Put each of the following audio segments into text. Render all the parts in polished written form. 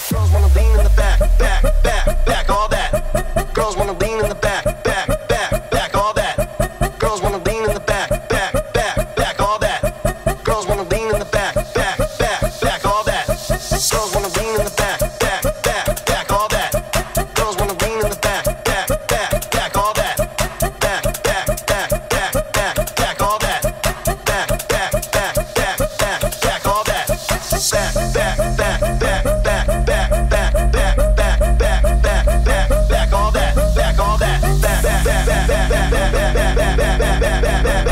Girls wanna lean in the back, back, back, back, all that. Girls wanna lean in the back, back, back, back, all that. Girls wanna lean in the back, back, back, back, all that. Girls wanna lean in the back, back, back, back, all that. Girls wanna lean in the back, back, back, back, all that. Girls wanna lean in the back, back, back, back, all that. Back, back, back, back, back, back, all that. Back, back, back, back, back, back, all that. Back, back, back, back, back, back, back, back, back, back, back, back, back, all that. Back, all that. Back, back, back, back, back, back, back, back,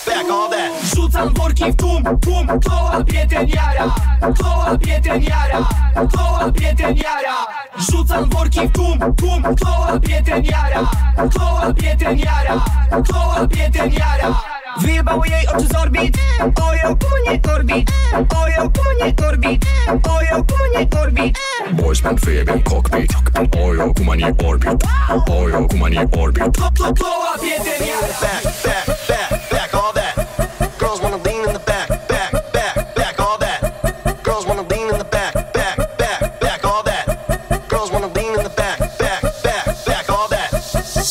back, all that. Rzucam worki w tłum, tłum, kto łapie ten jara, kto łapie ten jara, kto łapie ten jara. Rzucam worki w tłum, tłum, kto łapie ten jara, kto łapie ten jara, kto łapie ten jara. Wyjebało jej oczy z orbit. Ojo, kumanie orbit. Ojo, kumanie orbit. Ojo, kumanie orbit. Boysman wyjebiam cockpit. Ojo, kumani orbit. Ojo, kumani orbit. Kto łapie ten jara. Back, back, back, back, all that. Girls wanna lean in the back, back, back, back, all that. Girls wanna lean in the back, back, back, back, all that. Girls wanna lean in the back, back, back, back, all that.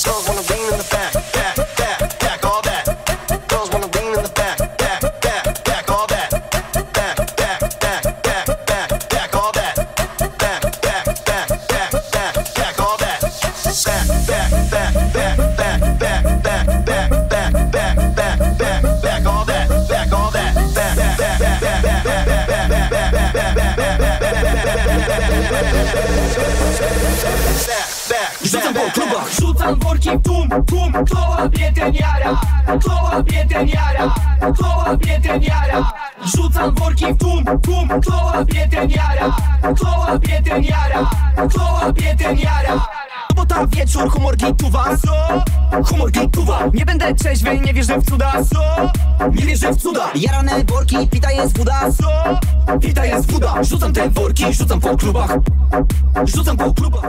Girls wanna lean in the back, back, back, back, all that. Girls wanna lean in the back, back, back, back, all that. Back, back, back, back, back, back, all that. Back, back, back, back, back, back, all that. Back, back, back, back, back, back, back, back, back, back, back, back, back, all that. Back, all that. Back, back, back, back, back, back, back, back, back, Rzucam po klubach, rzucam worki w tłum, tłum, kto łapie ten jara, kto łapie ten jara, kto łapie ten jara. Rzucam worki w tłum, tłum, kto łapie ten jara, kto łapie ten jara, kto łapie ten jara. Sobota wieczór, humor gituwa. Co? Humor gituwa. Nie będę trzeźwy, nie wierzę w cuda. Co? Nie wierzę w cuda. Jarane worki, pita jest woda. Co? Pita jest woda. Rzucam te worki, rzucam po klubach. Rzucam po klubach.